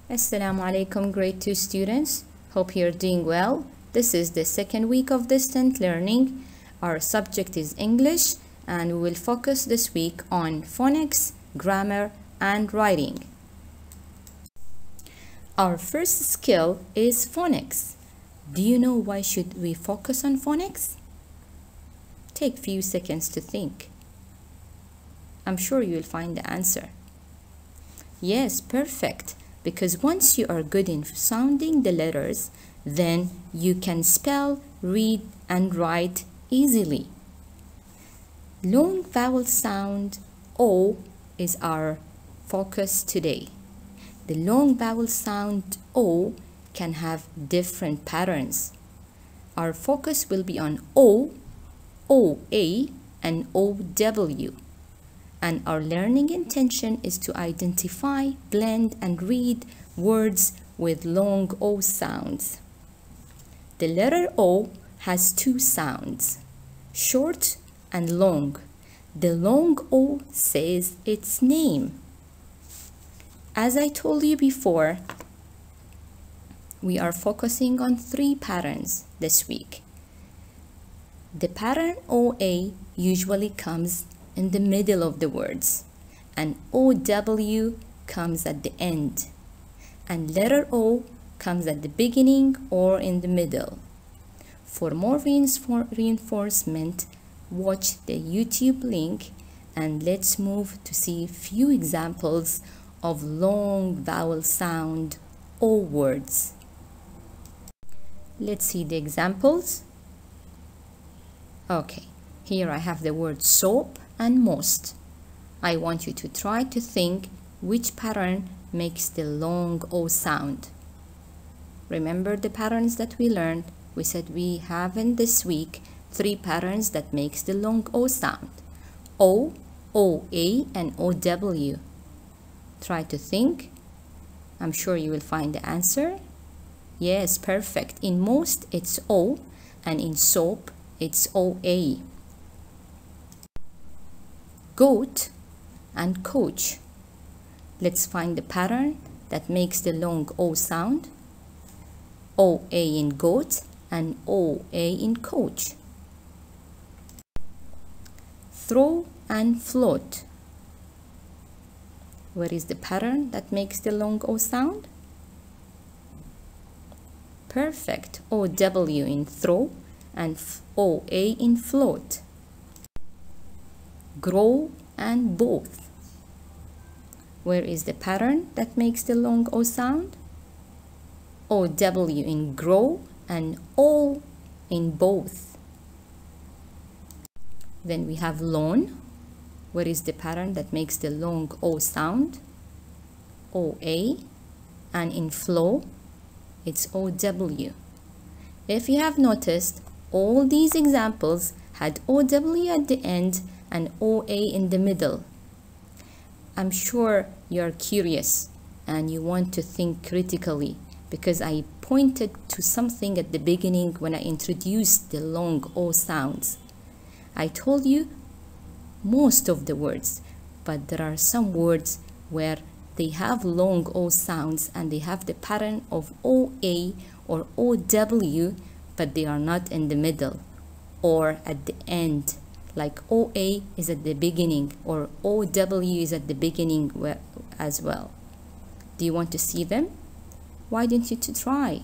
Assalamu alaikum, grade 2 students. Hope you're doing well. This is the second week of distant learning. Our subject is English, and we will focus this week on phonics, grammar, and writing. Our first skill is phonics. Do you know why should we focus on phonics? Take few seconds to think. I'm sure you will find the answer. Yes, perfect. Because once you are good in sounding the letters, then you can spell, read, and write easily. Long vowel sound O is our focus today. The long vowel sound O can have different patterns. Our focus will be on O, OA, and OW. And our learning intention is to identify, blend, and read words with long O sounds. The letter O has two sounds, short and long. The long O says its name. As I told you before, we are focusing on 3 patterns this week. The pattern OA usually comes in the middle of the words, and OW comes at the end, and letter O comes at the beginning or in the middle. For more reinforcement, watch the YouTube link, and let's move to see a few examples of long vowel sound O words. Let's see the examples. Okay, here I have the word soap and most. I want you to try to think which pattern makes the long O sound. Remember the patterns that we learned? We said we have in this week 3 patterns that makes the long O sound. O, OA, and OW. Try to think. I'm sure you will find the answer. Yes, perfect. In most it's O, and in soap it's OA. Goat and coach. Let's find the pattern that makes the long O sound. OA in goat and OA in coach. Throw and float. Where is the pattern that makes the long O sound? Perfect. OW in throw and OA in float. Grow and both. Where is the pattern that makes the long O sound? OW in grow and O in both. Then we have lawn. Where is the pattern that makes the long O sound? OA, and in flow it's OW. If you have noticed, all these examples had OW at the end and OA in the middle. I'm sure you're curious and you want to think critically, because I pointed to something at the beginning when I introduced the long O sounds. I told you most of the words, but there are some words where they have long O sounds and they have the pattern of OA or OW, but they are not in the middle or at the end. Like OA is at the beginning or OW is at the beginning as well. Do you want to see them? Why don't you try?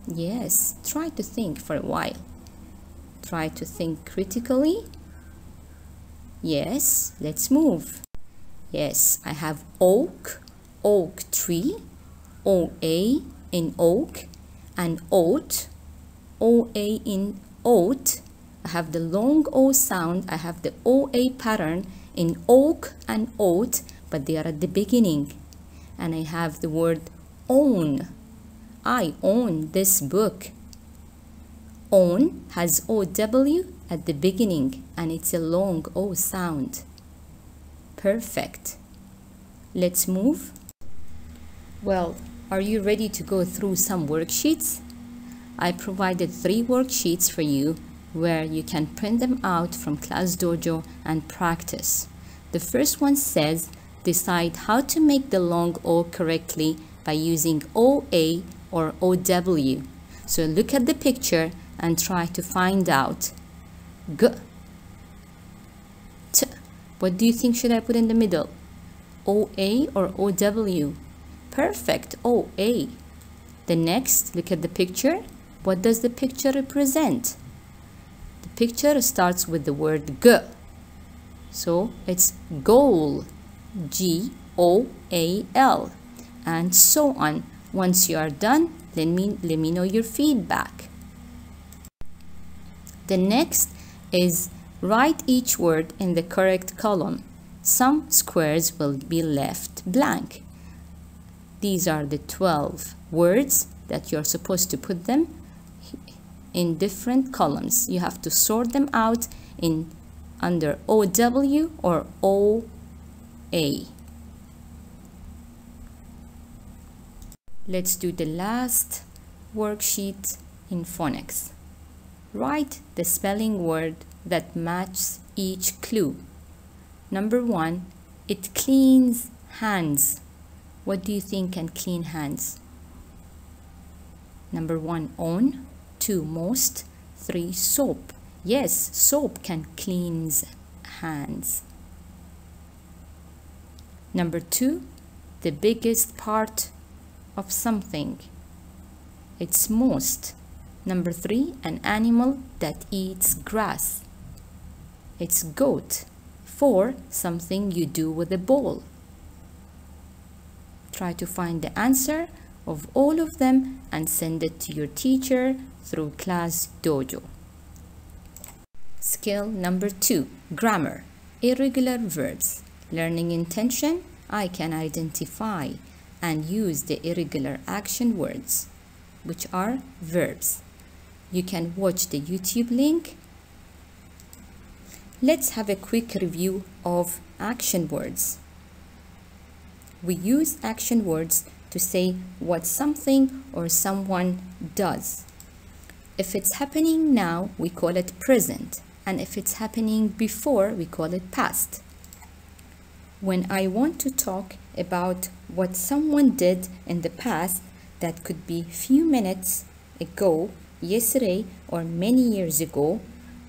Yes, try to think for a while. Try to think critically. Yes, let's move. Yes, I have oak, oak tree, OA in oak, and oat, OA in oat. I have the long O sound. I have the OA pattern in oak and oat, but they are at the beginning. And I have the word own. I own this book. Own has OW at the beginning and it's a long O sound. Perfect. Let's move. Well, are you ready to go through some worksheets? I provided 3 worksheets for you where you can print them out from Class Dojo and practice. The first one says, decide how to make the long O correctly by using OA or OW. So look at the picture and try to find out. G, T. What do you think should I put in the middle? OA or OW? Perfect, OA. The next, look at the picture. What does the picture represent? The picture starts with the word G. So it's goal, G-O-A-L, and so on. Once you are done, let me know your feedback. The next is write each word in the correct column. Some squares will be left blank. These are the 12 words that you're supposed to put them in different columns. You have to sort them out in under OW or OA. Let's do the last worksheet in phonics. Write the spelling word that matches each clue. Number 1, it cleans hands. What do you think can clean hands? Number 1, on. 2, most. 3, soap. Yes, soap can cleanse hands. Number 2, the biggest part of something. It's most. Number 3, an animal that eats grass. It's goat. 4, something you do with a ball. Try to find the answer of all of them and send it to your teacher through Class Dojo. Skill number 2, grammar. Irregular verbs. Learning intention, I can identify and use the irregular action words, which are verbs. You can watch the YouTube link. Let's have a quick review of action words. We use action words to say what something or someone does. If it's happening now, we call it present, and if it's happening before, we call it past. When I want to talk about what someone did in the past, that could be few minutes ago, yesterday, or many years ago,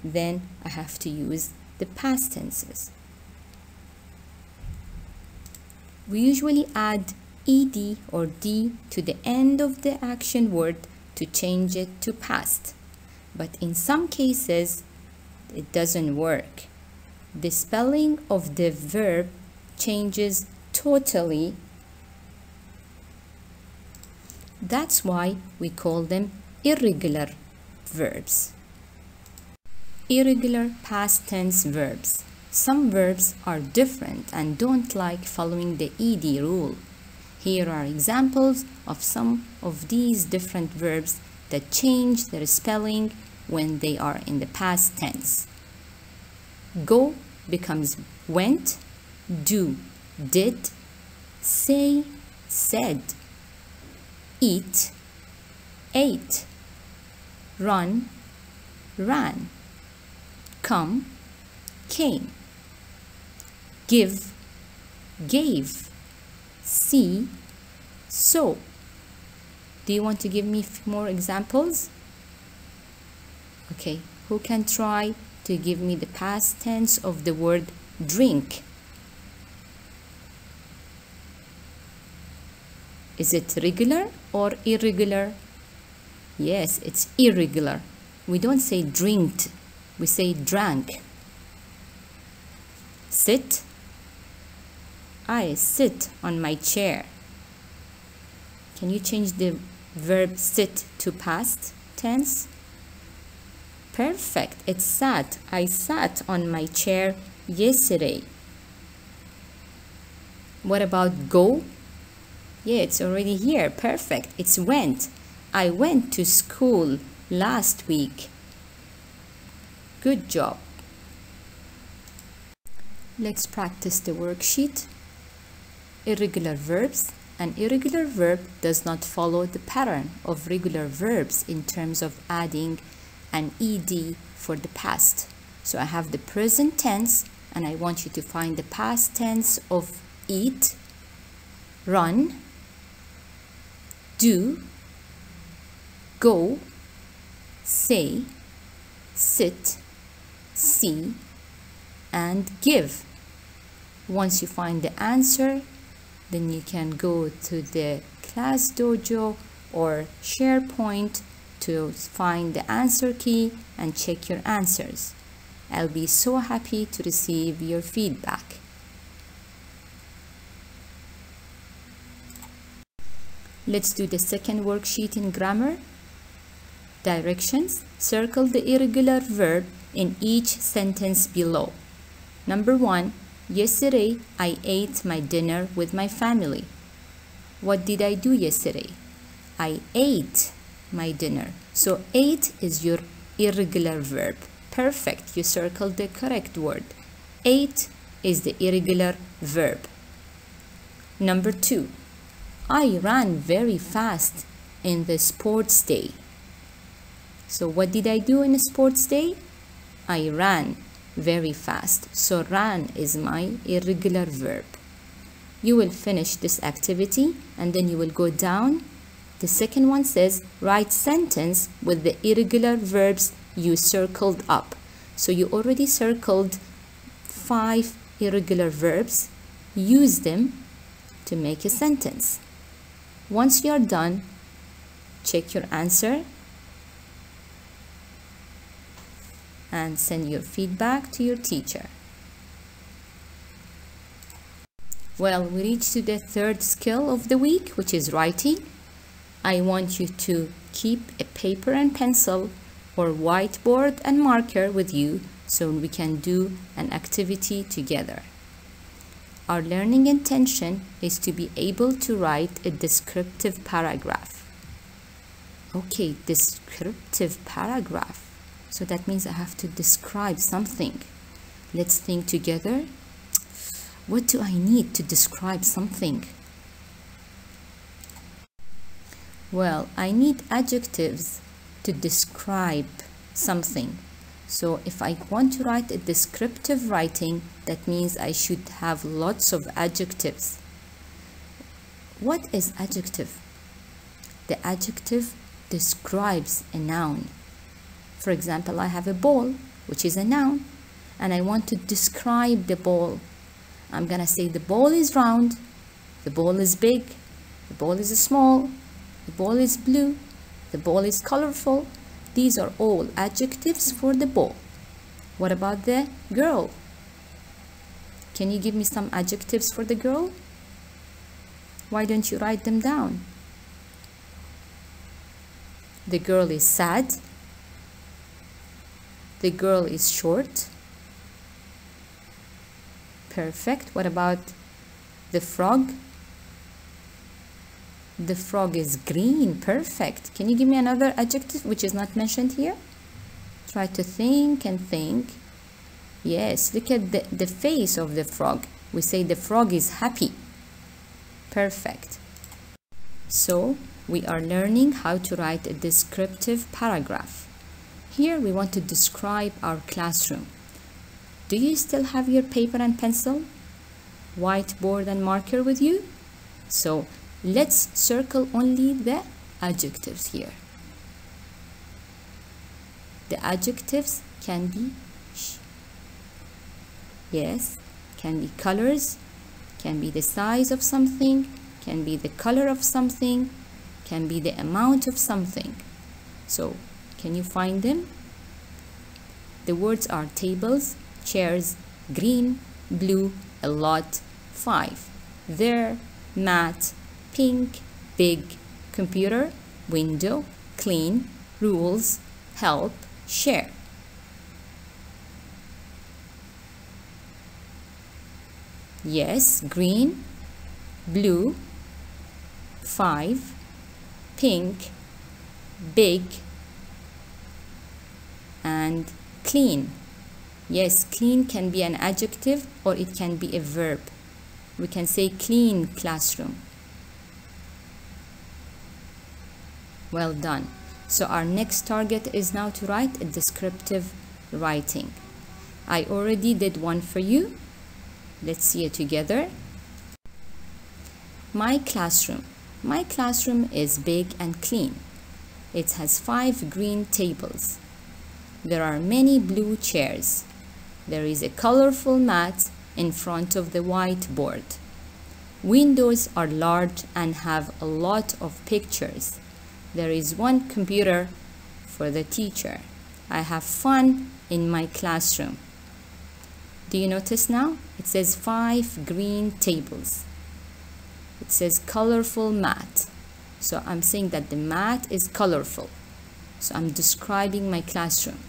then I have to use the past tenses. We usually add ed or d to the end of the action word to change it to past. But in some cases, it doesn't work. The spelling of the verb changes totally. That's why we call them irregular verbs. Irregular past tense verbs. Some verbs are different and don't like following the ed rule. Here are examples of some of these different verbs that change their spelling when they are in the past tense. Go becomes went, do, did, say, said, eat, ate, run, ran, come, came, give, gave, see, saw. Do you want to give me more examples? Okay, who can try to give me the past tense of the word drink? Is it regular or irregular? Yes, it's irregular. We don't say drinked, we say drank. Sit. I sit on my chair. Can you change the verb sit to past tense? Perfect. It's sat. I sat on my chair yesterday. What about go? Yeah, it's already here. Perfect. It's went. I went to school last week. Good job. Let's practice the worksheet. Irregular verbs. An irregular verb does not follow the pattern of regular verbs in terms of adding an ed for the past. So I have the present tense and I want you to find the past tense of eat, run, do, go, say, sit, see, and give. Once you find the answer, then you can go to the class dojo or SharePoint to find the answer key and check your answers. I'll be so happy to receive your feedback. Let's do the second worksheet in grammar. Directions. Circle the irregular verb in each sentence below. Number 1. Yesterday, I ate my dinner with my family. What did I do yesterday? I ate my dinner. So ate is your irregular verb. Perfect. You circled the correct word. Ate is the irregular verb. Number 2. I ran very fast in the sports day. So what did I do in a sports day? I ran very fast. So ran is my irregular verb. You will finish this activity and then you will go down. The second one says write sentence with the irregular verbs you circled up. So you already circled 5 irregular verbs. Use them to make a sentence. Once you're done, check your answer and send your feedback to your teacher. Well, we reached to the third skill of the week, which is writing. I want you to keep a paper and pencil or whiteboard and marker with you so we can do an activity together. Our learning intention is to be able to write a descriptive paragraph. Okay, descriptive paragraph. So that means I have to describe something. Let's think together. What do I need to describe something? Well, I need adjectives to describe something. So if I want to write a descriptive writing, that means I should have lots of adjectives. What is adjective? The adjective describes a noun. For example, I have a ball, which is a noun, and I want to describe the ball. I'm gonna say the ball is round, the ball is big, the ball is small, the ball is blue, the ball is colorful. These are all adjectives for the ball. What about the girl? Can you give me some adjectives for the girl? Why don't you write them down? The girl is sad. The girl is short. Perfect. What about the frog? The frog is green. Perfect. Can you give me another adjective which is not mentioned here? Try to think and think. Yes, look at the face of the frog. We say the frog is happy. Perfect. So we are learning how to write a descriptive paragraph. Here we want to describe our classroom. Do you still have your paper and pencil, whiteboard and marker with you? So let's circle only the adjectives here. The adjectives can be can be colors, can be the size of something, can be the color of something, can be the amount of something. So can you find them? The words are tables, chairs, green, blue, a lot, 5, there, mat, pink, big, computer, window, clean, rules, help, share. Yes, green, blue, 5, pink, big, and clean. Yes, clean can be an adjective or it can be a verb. We can say clean classroom. Well done. So our next target is now to write a descriptive writing. I already did one for you. Let's see it together. My classroom. My classroom is big and clean. It has 5 green tables. There are many blue chairs. There is a colorful mat in front of the whiteboard. Windows are large and have a lot of pictures. There is one computer for the teacher. I have fun in my classroom. Do you notice now? It says 5 green tables. It says colorful mat. So I'm saying that the mat is colorful. So I'm describing my classroom.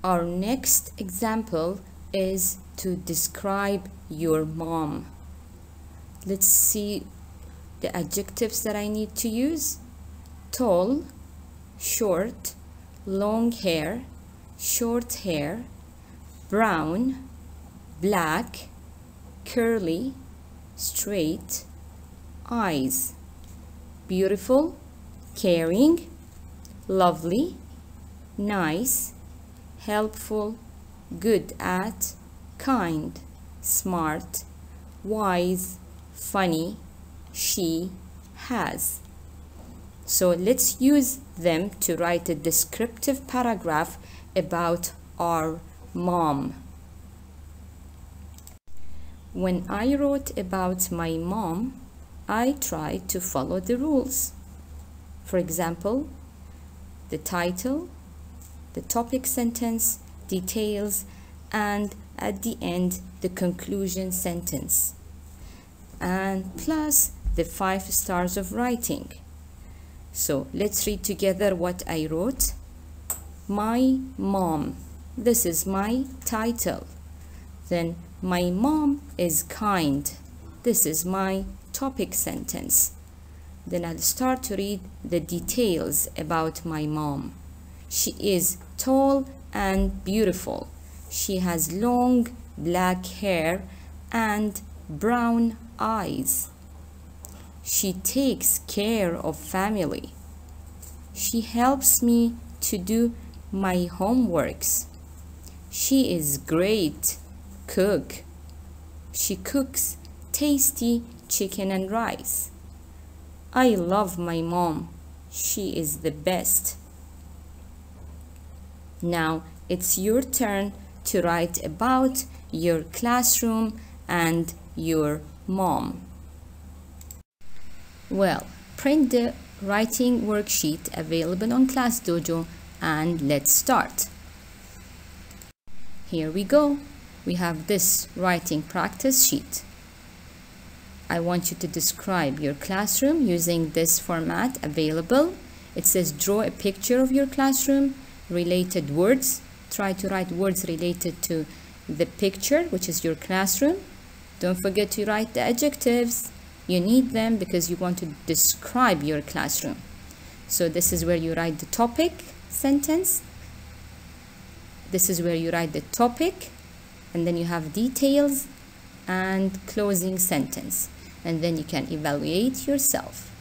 Our next example is to describe your mom. Let's see the adjectives that I need to use. Tall, short, long hair, short hair, brown, black, curly, straight, eyes, beautiful, caring, lovely, nice, helpful, good at, kind, smart, wise, funny, she, has. So let's use them to write a descriptive paragraph about our mom. When I wrote about my mom, I tried to follow the rules. For example, the title, the topic sentence, details, and at the end, the conclusion sentence. And plus the 5 stars of writing. So let's read together what I wrote. My mom. This is my title. Then my mom is kind. This is my topic sentence. Then I'll start to read the details about my mom. She is tall and beautiful. She has long black hair and brown eyes. She takes care of family. She helps me to do my homeworks. She is great cook. She cooks tasty chicken and rice. I love my mom. She is the best. Now it's your turn to write about your classroom and your mom. Well, print the writing worksheet available on Class Dojo and let's start. Here we go. We have this writing practice sheet. I want you to describe your classroom using this format available. It says draw a picture of your classroom, related words. Try to write words related to the picture, which is your classroom. Don't forget to write the adjectives. You need them because you want to describe your classroom. So this is where you write the topic sentence. This is where you write the topic, and then you have details and closing sentence, and then you can evaluate yourself.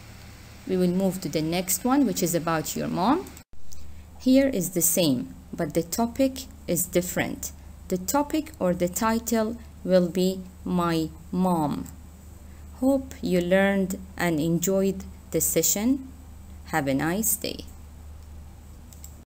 We will move to the next one, which is about your mom. Here is the same, but the topic is different. The topic or the title will be my mom. Hope you learned and enjoyed the session. Have a nice day.